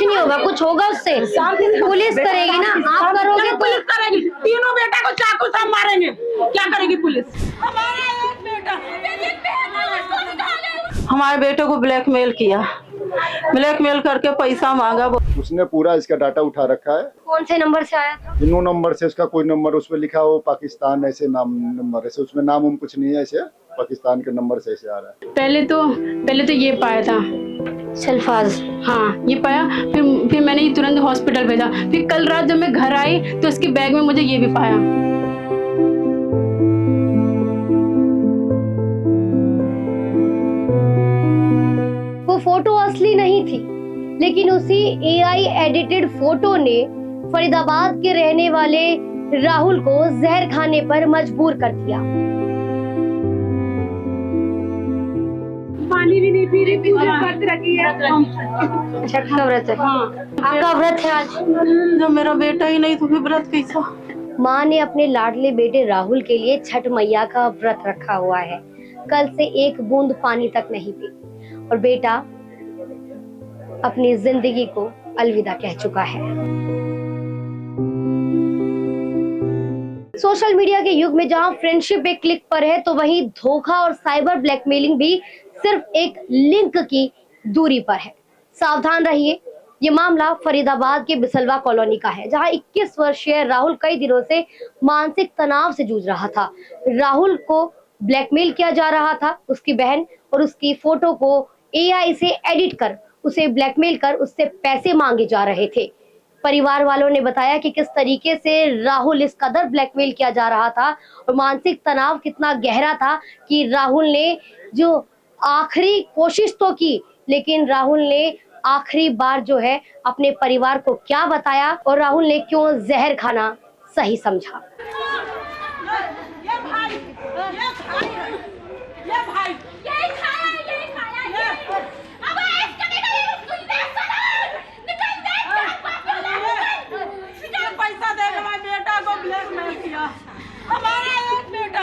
नहीं होगा, कुछ होगा उससे पुलिस करेगी ना, आप करोगे तो पुलिस करेगी। तीनों बेटा को चाकू से मारेंगे, क्या करेगी पुलिस? हमारे बेटे को ब्लैकमेल किया, ब्लैकमेल करके पैसा मांगा। उसने पूरा इसका डाटा उठा रखा है। कौन से नंबर से आया था? इनो नंबर से, उसका कोई नंबर उसमें लिखा हो पाकिस्तान, ऐसे नाम नंबर ऐसे, उसमें नाम उम कुछ नहीं है, ऐसे पाकिस्तान के नंबर से ऐसे आ रहा है। पहले तो ये पाया था सल्फाज। हाँ, ये पाया, फिर मैंने ये तुरंत हॉस्पिटल भेजा। फिर कल रात जब मैं घर आई तो उसके बैग में मुझे ये भी पाया। वो फोटो असली नहीं थी, लेकिन उसी एआई एडिटेड फोटो ने फरीदाबाद के रहने वाले राहुल को जहर खाने पर मजबूर कर दिया। पानी भी नहीं पी रही, व्रत रखी है। अच्छा, आपका व्रत है? हाँ। आपका व्रत है आज? जब मेरा बेटा ही नहीं तो फिर व्रत कैसा? माँ ने अपने लाडले बेटे राहुल के लिए छठ मैया का व्रत रखा हुआ है। कल से एक बूंद पानी तक नहीं पी और बेटा अपनी जिंदगी को अलविदा कह चुका है। सोशल मीडिया के युग में जहां फ्रेंडशिप एक क्लिक पर है, तो वहीं धोखा और साइबर ब्लैकमेलिंग भी सिर्फ एक लिंक की दूरी पर है। सावधान रहिए। ये मामला फरीदाबाद के बिसलवा कॉलोनी का है, जहां 21 वर्षीय राहुल कई दिनों से मानसिक तनाव से जूझ रहा था। राहुल को ब्लैकमेल किया जा रहा था। उसकी बहन और उसकी फोटो को एआई से एडिट कर उसे ब्लैकमेल कर उससे पैसे मांगे जा रहे थे। परिवार वालों ने बताया कि किस तरीके से राहुल इस कदर ब्लैकमेल किया जा रहा था और मानसिक तनाव कितना गहरा था कि राहुल ने जो आखिरी कोशिश तो की, लेकिन राहुल ने आखिरी बार जो है अपने परिवार को क्या बताया और राहुल ने क्यों जहर खाना सही समझा। पैसा देगा हमारे बेटा को ब्लैकमेल किया। हमारा एक बेटा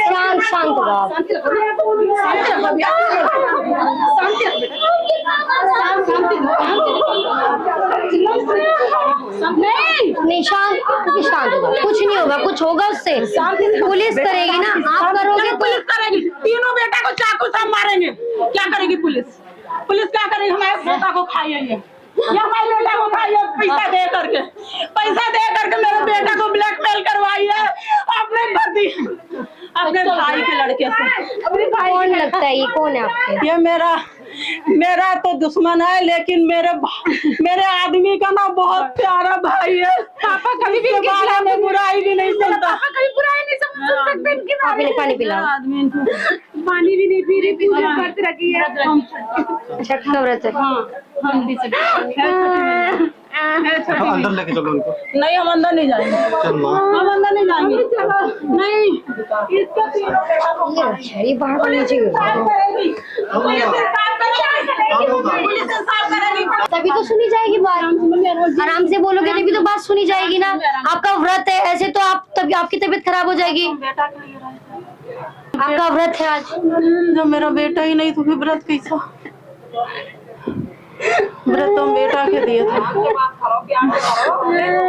शांत शांत रहो। नहीं, शांत शांत हो जाओ, कुछ नहीं होगा, कुछ होगा उससे पुलिस करेगी ना, आप करोगे तो पुलिस करेगी। तीनों बेटा को चाकू से मारेंगे, क्या करेगी पुलिस? पुलिस क्या करेगी? हमारे बेटा को खाइए, ये हमारे बेटा को खाइए। पैसा दे करके मेरे बेटा को ब्लैकमेल करवाई है अपने भाई के लड़के से। कौन लगता है ये? कौन है आपके? ये मेरा तो दुश्मन है, लेकिन मेरे आदमी का ना बहुत प्यारा भाई है। पापा कभी भी इनके बारे में बुराई भी नहीं सुनता। पापा कभी बुराई नहीं सुन सकते इनके बारे में। पानी पिलाओ। आदमी पानी भी नहीं पी रही, व्रत रखी है। अच्छा, आपका व्रत है? अंदर लेके चलो उनको। नहीं, हम अंदर नहीं जाएंगे। हम अंदर नहीं जाएंगे। नहीं, ये बाहर को नीचे तभी तो सुनी जाएगी बात। आराम से बोलोगे तभी तो बात सुनी जाएगी ना। आपका व्रत है, ऐसे तो आप तभी आपकी तबीयत खराब हो जाएगी। आपका व्रत है आज? जब मेरा बेटा ही नहीं तो फिर व्रत कैसा? व्रत तो बेटा के दिए थे।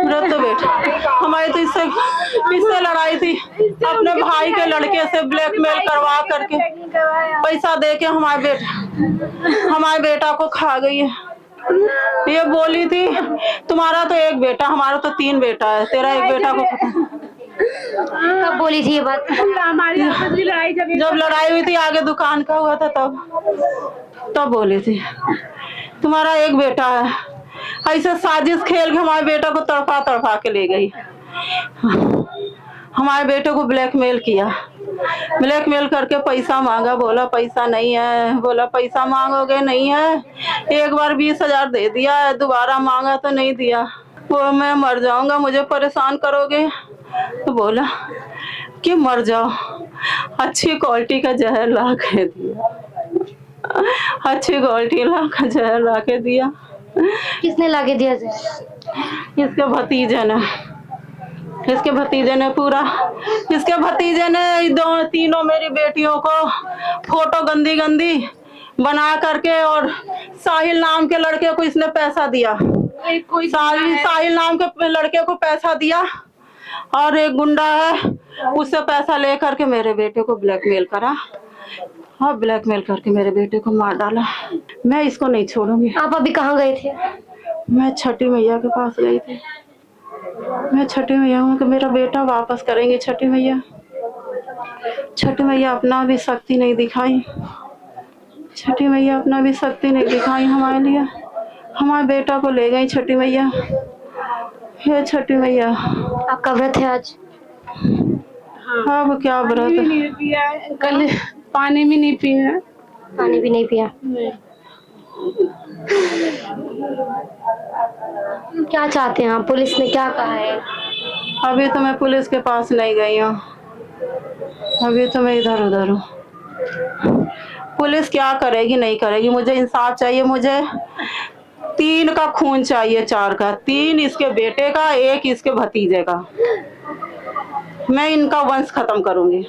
व्रत तो बेटा हमारी तो इससे लड़ाई थी, अपने भाई के लड़के से ब्लैकमेल करवा करके पैसा दे के हमारे बेटा को खा गई है। ये बोली थी तुम्हारा तो एक बेटा, हमारा तो 3 बेटा है, तेरा एक बेटा को। कब बोली थी ये बात? हमारी आपस की लड़ाई जब लड़ाई हुई थी, आगे दुकान का हुआ था, तब बोली थी तुम्हारा एक बेटा है। ऐसे साजिश खेल के हमारे बेटा को तड़पा के ले गई। हमारे बेटे को ब्लैकमेल किया, ब्लैकमेल करके पैसा मांगा। बोला पैसा नहीं है, बोला पैसा मांगोगे नहीं है। एक बार 20,000 दे दिया है, दोबारा मांगा तो नहीं दिया। वो मैं मर जाऊंगा, मुझे परेशान करोगे। तो बोला कि मर जाओ, अच्छी क्वालिटी का जहर ला के दिया, अच्छी क्वालिटी का जहर ला के दिया। किसने ला के दिया? इसके भतीजे ने। इसके भतीजे ने दो तीनों मेरी बेटियों को फोटो गंदी गंदी बना करके, और साहिल नाम के लड़के को इसने पैसा दिया, साहिल नाम के लड़के को पैसा दिया, और एक गुंडा है उससे पैसा ले करके मेरे बेटे को ब्लैकमेल करा, और ब्लैकमेल करके मेरे बेटे को मार डाला। मैं इसको नहीं छोड़ूंगी। आप अभी कहाँ गए थे? मैं छठी मैया के पास गई थी। मैं छठी मैया हूँ कि मेरा बेटा वापस करेंगे। छठी मैया अपना भी शक्ति नहीं दिखाई, छठी मैया अपना भी शक्ति नहीं दिखाई हमारे लिए, हमारे बेटा को ले गई छठी मैया। हे छठी मैया, आपका व्रत है आज? अब क्या व्रत है? नहीं पिया है, कल पानी भी नहीं पिया। पानी भी नहीं पिया? क्या चाहते हैं आप? पुलिस ने क्या कहा है? अभी तो मैं पुलिस के पास नहीं गई हूँ, अभी तो मैं इधर उधर हूँ। पुलिस क्या करेगी नहीं करेगी, मुझे इंसाफ चाहिए। मुझे 3 का खून चाहिए, 4 का, 3 इसके बेटे का, 1 इसके भतीजे का। मैं इनका वंश खत्म करूंगी,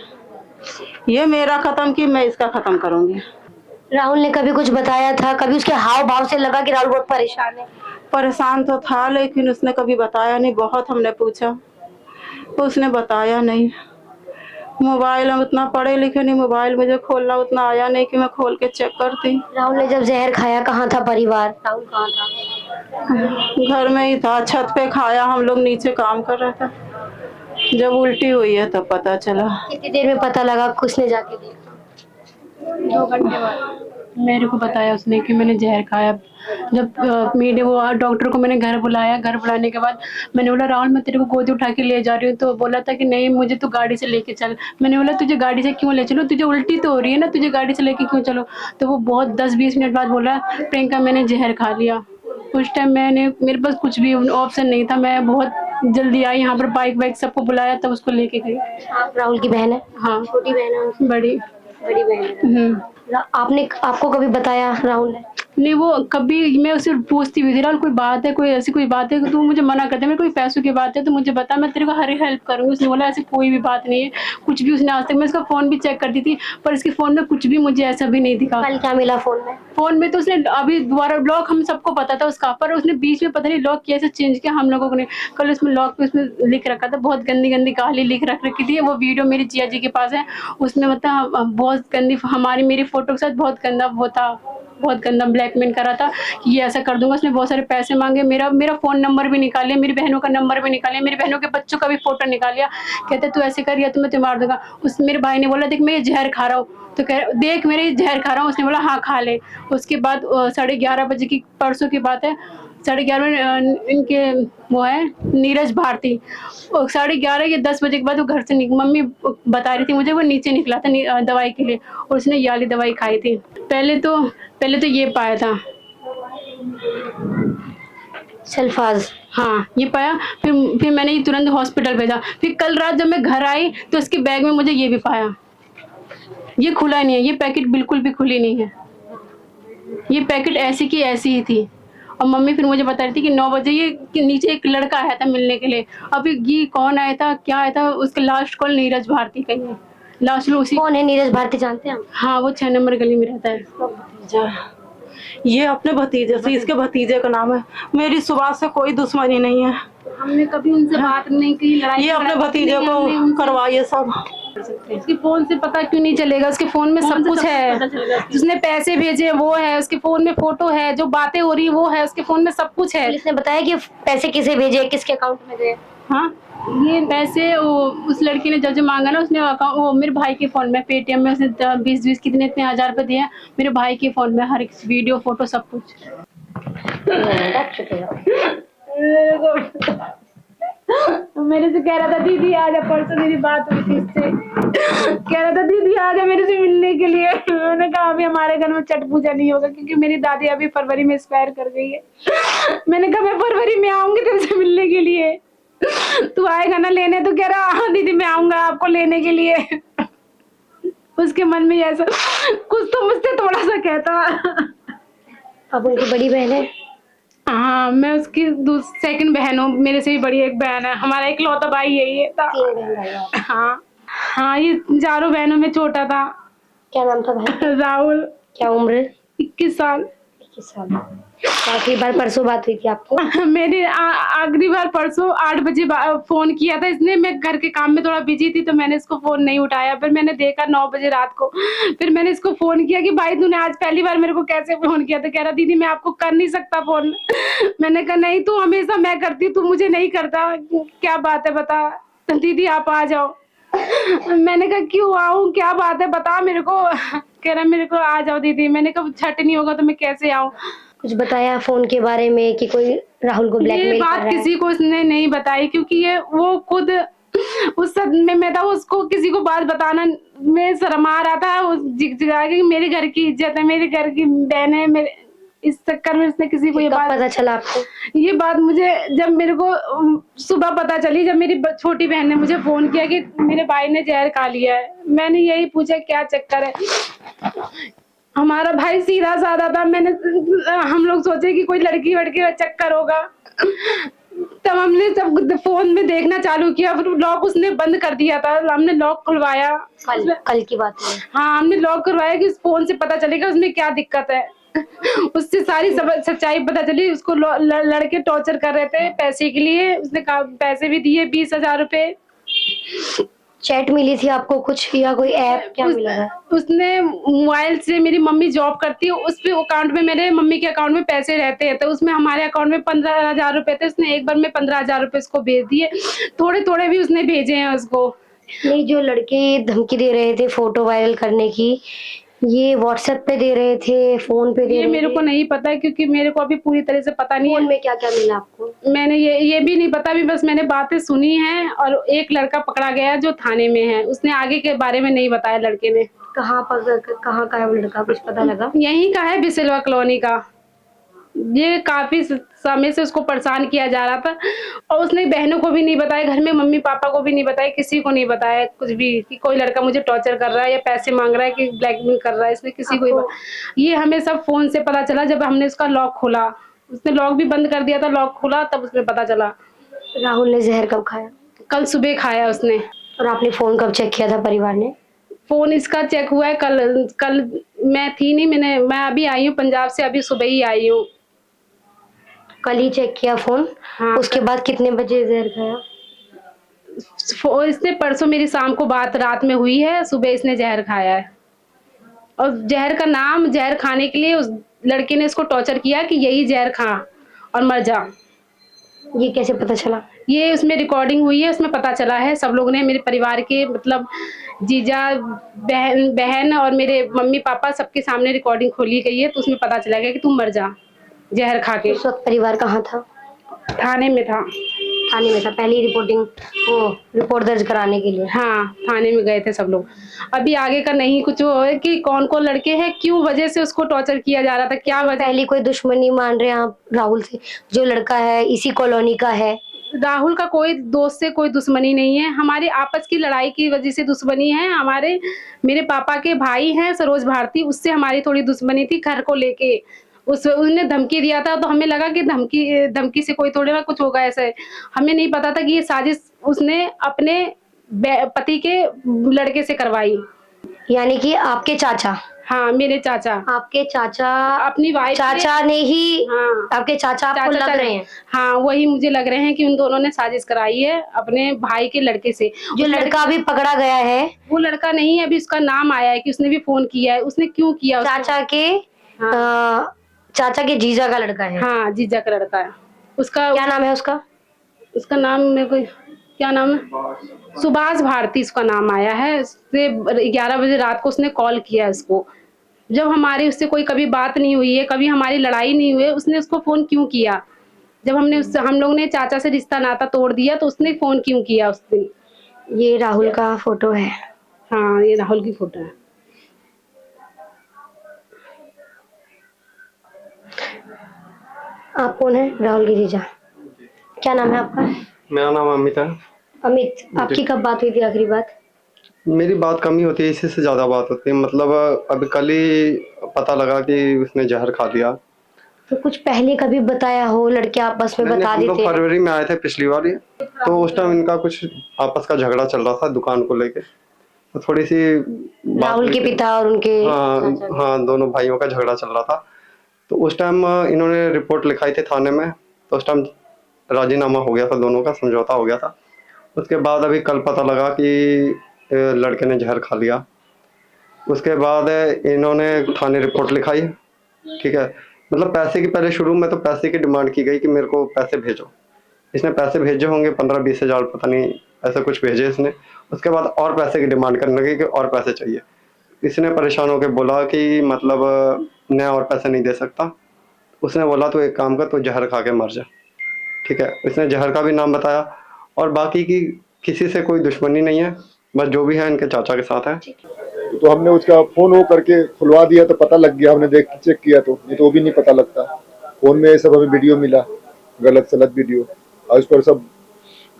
ये मेरा खत्म की, मैं इसका खत्म करूंगी। राहुल ने कभी कुछ बताया था? कभी उसके हाव भाव से लगा कि राहुल बहुत परेशान है? परेशान तो था, लेकिन उसने कभी बताया नहीं। बहुत हमने पूछा, उसने बताया नहीं। मोबाइल हम उतना पढ़े लिखे नहीं, मोबाइल मुझे खोलना उतना आया नहीं कि मैं खोल के चेक करती। राहुल ने जब जहर खाया कहाँ था परिवार? राहुल कहाँ था? घर में ही था, छत पे खाया, हम लोग नीचे काम कर रहे थे। जब उल्टी हुई है तब पता चला। कितनी देर में पता लगा? किसने जाके देखा? 2 घंटे बाद मेरे को बताया उसने कि मैंने जहर खाया। जब मेरे वो डॉक्टर को मैंने घर बुलाया, घर बुलाने के बाद मैंने बोला राहुल मैं तेरे को गोदी उठा के ले जा रही हूँ, तो बोला था कि नहीं मुझे तू गाड़ी से लेके चल। मैंने बोला तुझे गाड़ी से क्यों ले चलो, तुझे उल्टी तो हो रही है ना, तुझे गाड़ी से लेके क्यों चलो? तो वो बहुत 10-20 मिनट बाद बोला प्रियंका मैंने जहर खा लिया। उस टाइम मेरे पास कुछ भी ऑप्शन नहीं था, मैं बहुत जल्दी आई यहाँ पर, बाइक सबको बुलाया तब उसको लेके गई। आप राहुल की बहन है? हाँ छोटी बहन है उनकी? बड़ी बहन है। आपको कभी बताया राहुल ने? नहीं, वो कभी, मैं उससे पूछती भी थी राहुल कोई बात है, कोई ऐसी कोई बात है, तो मुझे मना करते, मेरे कोई पैसों की बात है तो मुझे बता, मैं तेरे को हर हेल्प करूँगी। उसने बोला ऐसी कोई भी बात नहीं है, कुछ भी उसने आज तक, मैं उसका फ़ोन भी चेक करती थी पर इसके फ़ोन में कुछ भी मुझे ऐसा भी नहीं दिखा। कल क्या मिला फ़ोन में? फ़ोन में तो उसने अभी दोबारा लॉक, हम सबको पता था उसका, पर उसने बीच में पता नहीं लॉक किया, ऐसे चेंज किया हम लोगों ने। कल उसमें लॉक पे उसमें लिख रखा था, बहुत गंदी गंदी गाली लिख रखी थी। वो वीडियो मेरी जिया जी के पास है, उसमें मतलब बहुत गंदी मेरी फ़ोटो के साथ बहुत गंदा वो था, बहुत गंदा ब्लैकमेल करा था कि ये ऐसा कर दूंगा। उसने बहुत सारे पैसे मांगे, मेरा फ़ोन नंबर भी निकाल लिया, मेरी बहनों का नंबर भी निकाल लिया, मेरी बहनों के बच्चों का भी फ़ोटो निकाल लिया। कहते तू ऐसे कर या तो मैं तुम्हें मार दूंगा। मेरे भाई ने बोला देख मैं ये जहर खा रहा हूँ, तो कह देख मेरे जहर खा रहा हूँ। उसने बोला हाँ खा ले। उसके बाद 11:30 बजे की, परसों की बात है, 11:30 इनके वो है नीरज भारती, 11:30 या 10 बजे के बाद वो घर से मम्मी बता रही थी मुझे, वो नीचे निकला था दवाई के लिए, और उसने ये वाली दवाई खाई थी। पहले तो ये पाया था सल्फाज। हाँ ये पाया, फिर मैंने ये तुरंत हॉस्पिटल भेजा। फिर कल रात जब मैं घर आई तो उसके बैग में मुझे ये भी पाया, ये खुला नहीं है, ये पैकेट बिल्कुल भी खुली नहीं है, ये पैकेट ऐसी की ऐसी ही थी। और मम्मी फिर मुझे बता रही थी कि 9 बजे ये नीचे एक लड़का आया था मिलने के लिए। अभी ये कौन आया था क्या आया था, उसका लास्ट कॉल नीरज भारती का ही है, लास्ट में उसी। कौन है नीरज भारती, जानते हैं हम? हाँ वो 6 नंबर गली में रहता है। ये अपने भतीजे से, इसके भतीजे का नाम है। मेरी सुबह से कोई दुश्मनी नहीं है, हमने कभी उनसे बात नहीं की, लड़ाई ये अपने भतीजे को करवाइए सब। उसके फोन से पता क्यों नहीं चलेगा? उसके फोन में सब कुछ है, जिसने पैसे भेजे वो है, उसके फोन में फोटो है, जो बातें हो रही वो है, उसके फोन में सब कुछ है। पुलिस ने बताया कि पैसे किसे भेजे, किसके अकाउंट में गए? हाँ ये पैसे उस लड़की ने जब मांगा ना, उसने वो मेरे भाई के फोन में, पेटीएम में उसने 20 इतने हजार रुपए दिए मेरे भाई के फोन में, हर एक वीडियो फोटो सब कुछ। मेरे से कह रहा था दीदी आजा, परसों मेरी बात हुई थी इससे, कह रहा था दीदी आजा मेरे से मिलने के लिए। मैंने कहा अभी हमारे घर में छठ पूजा नहीं होगा क्योंकि मेरी दादी अभी फरवरी में एक्सपायर कर गई है। मैंने कहा मैं फरवरी में आऊंगी तुमसे मिलने के लिए, तू आएगा ना लेने? तो कह रहा हाँ दीदी मैं आऊंगा आपको लेने के लिए। उसके मन में ऐसा कुछ तो मुझसे थोड़ा सा कहता। अब उनकी बड़ी बहन है? हाँ, मैं उसकी सेकंड बहन हूँ, मेरे से भी बड़ी एक बहन है, हमारा इकलौता भाई यही है था। 3 बहन भाई हो। हाँ हाँ, ये चारों बहनों में छोटा था। क्या नाम था भाई? राहुल। क्या उम्र? 21 साल। 21 साल। आखिरी बार परसों बात हुई थी आपको? मैंने आखिरी बार परसों 8 बजे फोन किया था इसने, मैं घर के काम में थोड़ा बिजी थी तो मैंने इसको फोन नहीं उठाया। फिर मैंने देखा 9 बजे रात को, फिर मैंने इसको फोन किया कि भाई तूने आज पहली बार मेरे को कैसे फोन किया? तो कह रहा दीदी मैं आपको कर नहीं सकता फोन। मैंने कहा नहीं, तू हमेशा मैं करती, तू मुझे नहीं करता, क्या बात है बता। तो दीदी आप आ जाओ। मैंने कहा क्यों आऊँ, क्या बात है बता मेरे को। कह रहा मेरे को आ जाओ दीदी। मैंने कहा छठ नहीं होगा तो मैं कैसे आऊँ? कुछ बताया फोन के बारे में कि कोई राहुल को ये ब्लैकमेल कर बात रहा है? किसी को उसने नहीं बताई, क्योंकि ये वो खुद उस सदमे में था, उसको किसी को बात बताना में शर्म आ रहा था। वो झिकझिका के मेरे घर की इज्जत है, मेरे घर की बहन है, मेरे इस चक्कर में उसने किसी को ये कब बात पता चला आपको? ये बात मुझे जब मेरे को सुबह पता चली, जब मेरी छोटी बहन ने मुझे फोन किया कि मेरे भाई ने जहर खा लिया है। मैंने यही पूछा क्या चक्कर है। हमारा भाई सीधा साधा था, हम लोग सोचे कि कोई लड़की वड़की का चक्कर होगा। तब हमने जब फोन में देखना चालू किया, फिर लॉक उसने बंद कर दिया था, हमने लॉक खुलवाया। कल की बात है। हाँ, हमने लॉक करवाया कि उस फोन से पता चलेगा उसमें क्या दिक्कत है। उससे सारी सच्चाई पता चली। उसको लड़के टॉर्चर कर रहे थे पैसे के लिए। उसने पैसे भी दिए 20,000 रुपए। चैट मिली थी आपको कुछ या कोई ऐप क्या मिला था? उसने मोबाइल से, मेरी मम्मी जॉब करती है, उस पे अकाउंट में, मेरे मम्मी के अकाउंट में पैसे रहते हैं, तो उसमें हमारे अकाउंट में 15,000 रुपए थे। उसने एक बार में 15,000 रुपए उसको भेज दिए, थोड़े थोड़े भी उसने भेजे हैं उसको। नहीं, जो लड़के धमकी दे रहे थे फोटो वायरल करने की, ये व्हाट्सएप पे दे रहे थे, फोन पे दे ये रहे मेरे थे? को नहीं पता है, क्योंकि मेरे को अभी पूरी तरह से पता नहीं फोन है। में क्या क्या मिला आपको? मैंने ये भी नहीं पता, भी बस मैंने बातें सुनी हैं। और एक लड़का पकड़ा गया जो थाने में है, उसने आगे के बारे में नहीं बताया लड़के ने। कहाँ का है वो लड़का, कुछ पता लगा? यहीं का है, बिसलवा कॉलोनी का। ये काफी समय से उसको परेशान किया जा रहा था, और उसने बहनों को भी नहीं बताया, घर में मम्मी पापा को भी नहीं बताया, किसी को नहीं बताया कुछ भी कि कोई लड़का मुझे टॉर्चर कर रहा है या पैसे मांग रहा है कि ब्लैकमेल कर रहा है। इसने किसी को ही ये हमें सब फोन से पता चला जब हमने उसका लॉक खोला। उसने लॉक भी बंद कर दिया था, लॉक खोला तब उसमें पता चला। राहुल ने जहर कब खाया? कल सुबह खाया उसने। और आपने फोन कब चेक किया था परिवार ने? फोन इसका चेक हुआ है कल मैं थी नहीं, मैं अभी आई हूँ पंजाब से, अभी सुबह ही आई हूँ। कल ही चेक किया फोन? हाँ, उसके बाद कितने बजे जहर खाया? इसने परसों मेरी शाम को बात रात में हुई है, सुबह इसने जहर खाया है। और जहर का नाम, जहर खाने के लिए उस लड़के ने इसको टॉर्चर किया कि यही जहर खा और मर जा। ये कैसे पता चला? ये उसमें रिकॉर्डिंग हुई है, उसमें पता चला है। सब लोग ने, मेरे परिवार के मतलब जीजा, बहन और मेरे मम्मी पापा सबके सामने रिकॉर्डिंग खोली गई है, तो उसमें पता चला गया कि तू मर जा जहर खा के। उस वक्त परिवार कहाँ था? थाने में था। थाने में था, पहली रिपोर्ट दर्ज कराने के लिए? हाँ, थाने में गए थे सब लोग। अभी आगे का नहीं कुछ वो है कि कौन कौन लड़के हैं, क्यों वजह से उसको टॉर्चर किया जा रहा था, क्या वजह। पहली कोई दुश्मनी मान रहे हैं आप राहुल से? जो लड़का है इसी कॉलोनी का है? राहुल का कोई दोस्त से कोई दुश्मनी नहीं है, हमारी आपस की लड़ाई की वजह से दुश्मनी है। मेरे पापा के भाई हैं सरोज भारती, उससे हमारी थोड़ी दुश्मनी थी घर को लेके। उसने धमकी दिया था, तो हमें लगा कि धमकी से कोई थोड़े ना कुछ होगा ऐसे। हमें नहीं पता था कि ये साजिश उसने अपने पति के लड़के से करवाई। यानी कि आपके चाचा? हाँ, मेरे चाचा। आपके चाचा अपनी वाइफ चाचा ने ही? हाँ, आपके चाचा आपको लग रहे हैं? हाँ, वही मुझे लग रहे हैं कि उन दोनों ने साजिश कराई है अपने भाई के लड़के से। जो लड़का अभी पकड़ा गया है वो लड़का नहीं है, अभी उसका नाम आया है कि उसने भी फोन किया है। उसने क्यों किया? चाचा के जीजा का लड़का है? हाँ, जीजा का लड़का है। उसका क्या नाम है उसका? उसका नाम मेरे को क्या नाम है, सुभाष भारती उसका नाम आया है। उससे 11 बजे रात को उसने कॉल किया उसको, जब हमारी उससे कोई कभी बात नहीं हुई है, कभी हमारी लड़ाई नहीं हुई है, उसने उसको फोन क्यों किया? जब हम लोग ने चाचा से रिश्ता नाता तोड़ दिया, तो उसने फोन क्यों किया उस दिन? ये राहुल का फोटो है? हाँ, ये राहुल की फोटो है। आप कौन है? राहुल की जीजा। क्या नाम है आपका? मेरा नाम अमित है। अमित, आपकी कब बात हुई थी आखिरी बात? मेरी बात कम ही होती है, इसी से ज़्यादा बात होती है। मतलब अभी कल ही पता लगा कि उसने जहर खा लिया। तो कुछ पहले कभी बताया हो, लड़के आपस में नहीं, बता हम लोग देते हैं? फरवरी में आए थे पिछली बार ही, तो उस टाइम इनका कुछ आपस का झगड़ा चल रहा था दुकान को लेके, तो थोड़ी सी बात राहुल के हुई थी। पिता और उनके हाँ चाचा के। हाँ, दोनों भाइयों का झगड़ा चल रहा था, तो उस टाइम इन्होंने रिपोर्ट लिखाई थी थाने में, तो उस टाइम राजीनामा हो गया था, दोनों का समझौता हो गया था। उसके बाद अभी कल पता लगा कि लड़के ने जहर खा लिया। उसके बाद इन्होंने थाने रिपोर्ट लिखाई, ठीक है, मतलब पैसे की, पहले शुरू में तो पैसे की डिमांड की गई कि मेरे को पैसे भेजो। इसने पैसे भेजे होंगे 15-20 हज़ार, पता नहीं ऐसा कुछ भेजे इसने। उसके बाद और पैसे की डिमांड करने लगी कि और पैसे चाहिए। इसने परेशान होकर बोला कि मतलब मैं और पैसे नहीं दे सकता। उसने बोला तो एक काम कर, तो जहर खा के मर जा, ठीक है। इसने जहर का भी नाम बताया, और बाकी की किसी से कोई दुश्मनी नहीं है, बस जो भी है इनके चाचा के साथ है। तो हमने उसका फोन वो करके खुलवा दिया तो पता लग गया, हमने देख चेक किया तो, नहीं तो वो भी नहीं पता लगता। फोन में ये सब हमें वीडियो मिला, गलत सलत वीडियो, और उस पर सब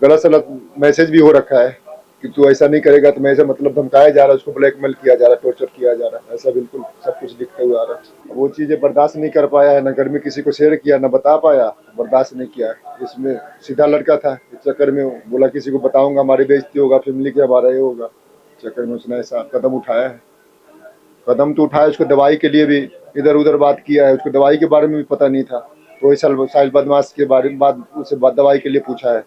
गलत सलत मैसेज भी हो रखा है कि तू ऐसा नहीं करेगा तो मैं ऐसा, मतलब धमकाया जा रहा है, उसको ब्लैकमेल किया जा रहा है, टॉर्चर किया जा रहा है, ऐसा बिल्कुल सब कुछ लिखते हुए आ रहा है। वो चीजें बर्दाश्त नहीं कर पाया है, न घर में किसी को शेयर किया, न बता पाया, बर्दाश्त नहीं किया। इसमें सीधा लड़का था, इस चक्कर में बोला किसी को बताऊंगा हमारी बेइज्जती होगा, फैमिली के हमारा ये होगा, चक्कर में उसने ऐसा कदम उठाया है। कदम तो उठाया, उसको दवाई के लिए भी इधर उधर बात किया है, उसको दवाई के बारे में भी पता नहीं था, तो साहिल बदमाश के बारे में बाद उससे दवाई के लिए पूछा है,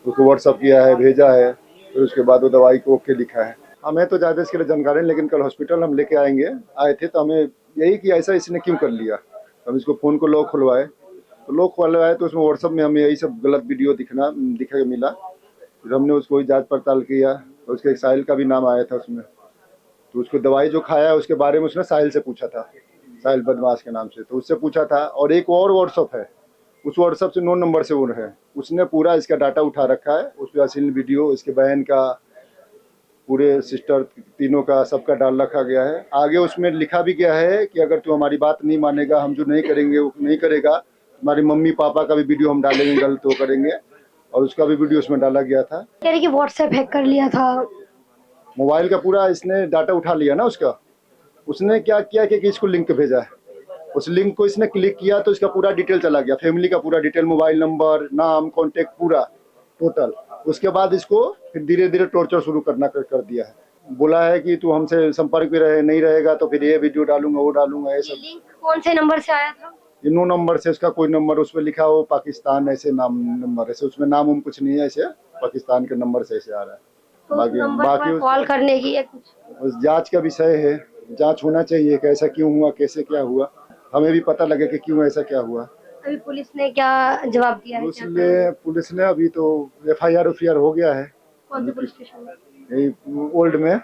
उसको व्हाट्सअप किया है, भेजा है, फिर उसके बाद वो दवाई को ओके लिखा है। हमें तो ज़्यादा इसके लिए जानकारी नहीं, लेकिन कल हॉस्पिटल हम लेके आए थे तो हमें यही कि ऐसा इसने क्यों कर लिया। हम इसको फ़ोन को लॉक खुलवाए, तो लॉक खुलवाए तो उसमें व्हाट्सअप में हमें यही सब गलत वीडियो दिखा मिला। फिर हमने उसको जाँच पड़ताल किया, तो उसके एक साहिल का भी नाम आया था उसमें, तो उसको दवाई जो खाया है उसके बारे में उसने साहिल से पूछा था, साहिल बदमाश के नाम से, तो उससे पूछा था। और एक और व्हाट्सअप है, उस व्हाट्सअप से 9 नंबर से वो है, उसने पूरा इसका डाटा उठा रखा है, उस पर अश्लील वीडियो, इसके बहन का, पूरे सिस्टर तीनों का, सबका डाल रखा गया है। आगे उसमें लिखा भी गया है कि अगर तू हमारी बात नहीं मानेगा, हम जो नहीं करेंगे वो नहीं करेगा, तुम्हारे मम्मी पापा का भी वीडियो हम डालेंगे, गलत वो करेंगे, और उसका भी वीडियो उसमें डाला गया था। कह रही कि व्हाट्सएप हैक कर लिया था। मोबाइल का पूरा इसने डाटा उठा लिया ना उसका। उसने क्या किया कि इसको लिंक भेजा है, उस लिंक को इसने क्लिक किया तो इसका पूरा डिटेल चला गया, फैमिली का पूरा डिटेल, मोबाइल नंबर, नाम, कॉन्टेक्ट, पूरा टोटल। उसके बाद इसको फिर धीरे धीरे टॉर्चर शुरू करना कर दिया है। बोला है कि तू हमसे संपर्क में नहीं रहेगा तो फिर ये वीडियो डालूंगा, वो डालूंगा, ये सब। लिंक कौन से नंबर से आया था? ये 9 नंबर से, उसका कोई नंबर उस पर लिखा हो पाकिस्तान, ऐसे नाम नंबर, ऐसे उसमें नाम उम कुछ नहीं है, ऐसे पाकिस्तान के नंबर से ऐसे आ रहा है। तो उस नंबर पर कॉल करने की या कुछ? उस जांच का विषय है, जांच होना चाहिए कि ऐसा क्यों हुआ, कैसे क्या हुआ, हमें भी पता लगे कि क्यों ऐसा क्या हुआ। अभी पुलिस ने क्या जवाब दिया है? पुलिस ने अभी तो FIR हो गया है, कौन से पुलिस स्टेशन में? यही ओल्ड में,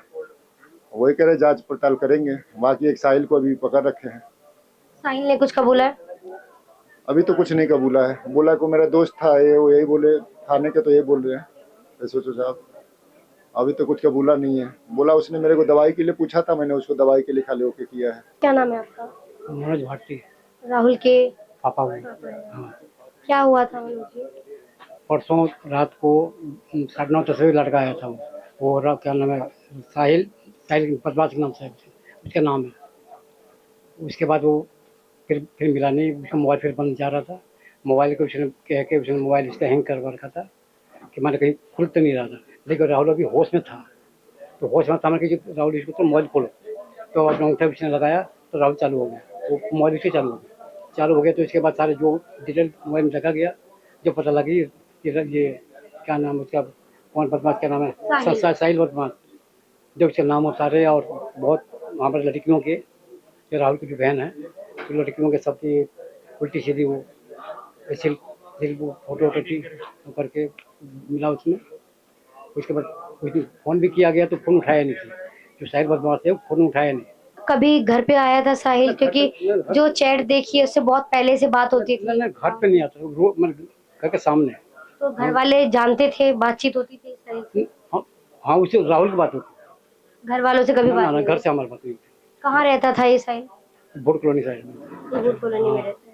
वही कह रहे जांच पड़ताल करेंगे। बाकी एक साहिल को अभी पकड़ रखे हैं। साहिल ने कुछ कबूला है? अभी तो कुछ नहीं कबूला है, बोला को मेरा दोस्त था, ये वो यही बोले, थाने के तो ये बोल रहे हैं SHO साहब। अभी तो कुछ कबूला नहीं है। बोला उसने मेरे को दवाई के लिए पूछा था, मैंने उसको दवाई के लिए खाली ओके किया है। क्या नाम है आपका? मनोज भाटी, राहुल के पापा हुए। हाँ। क्या हुआ था मनोज जी? परसों रात को 9:30 बजे लड़का आया था, वो क्या नाम है, साहिल बदमाश के नाम से उसका नाम है। उसके बाद वो फिर मिला नहीं, उसका मोबाइल फिर बंद जा रहा था। मोबाइल को उसने कह के उसने मोबाइल इसका हैंग कर रखा था कि मैंने कहीं खुल तो नहीं रहा था, लेकिन राहुल अभी होश में था, तो होश में था मैंने कि राहुल इसको तो मोबाइल खोलो, तो अपना अंगूठा उसने लगाया तो राहुल चालू हो गया, तो मोबाइल उससे चालू हो गया। तो इसके बाद सारे जो डिटेल मोबाइल में रखा गया, जो पता लगी ये क्या नाम उसका, कौन बदमाश क्या नाम है, साहिल बदमाश, जो उसके नाम और सारे, और बहुत वहाँ पर लड़कियों के, जो राहुल की जो बहन है, तो लड़कियों के सबकी उल्टी सीधी वो ऐसे फोटो करके मिला उसमें। उसके बाद फ़ोन भी किया गया तो फ़ोन उठाया नहीं, जो साहिल बदमाश है फ़ोन उठाया नहीं। कभी घर पे आया था साहिल? क्योंकि जो चैट देखी है उससे बहुत पहले से बात होती थी। नहीं, घर पे नहीं आता, मतलब घर के सामने। तो घर वाले जानते थे, बातचीत होती थी साहिल से? हाँ, उससे राहुल की बात होती। घर वालों से कभी बात नहीं? घर से हमारी बात नहीं। कहाँ रहता था ये साहिल? बोर्ड कॉलोनी साइड में। बोर्ड कॉलोनी में रहता है।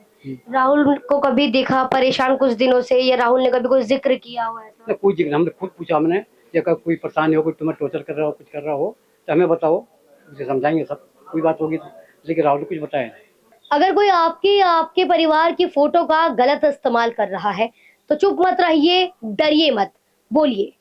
राहुल को कभी देखा परेशान कुछ दिनों से, या राहुल ने कभी कोई जिक्र किया हो ऐसा? कोई जिक्र, हमने खुद पूछा, हमने कि अगर कोई परेशानी हो, कोई तुम्हें टॉर्चर कर रहा हो, कुछ कर रहा हो तो हमें बताओ, उसे समझाएंगे सब, कोई बात होगी तो, लेकिन राहुल ने कुछ बताया नहीं। अगर कोई आपकी या आपके परिवार की फोटो का गलत इस्तेमाल कर रहा है तो चुप मत रहिए, डरिए मत, बोलिए।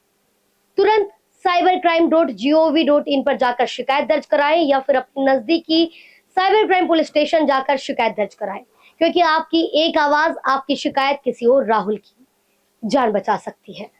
तुरंत cybercrime.gov.in पर जाकर शिकायत दर्ज कराएं या फिर अपने नजदीकी साइबर क्राइम पुलिस स्टेशन जाकर शिकायत दर्ज कराएं, क्योंकि आपकी एक आवाज, आपकी शिकायत किसी और राहुल की जान बचा सकती है।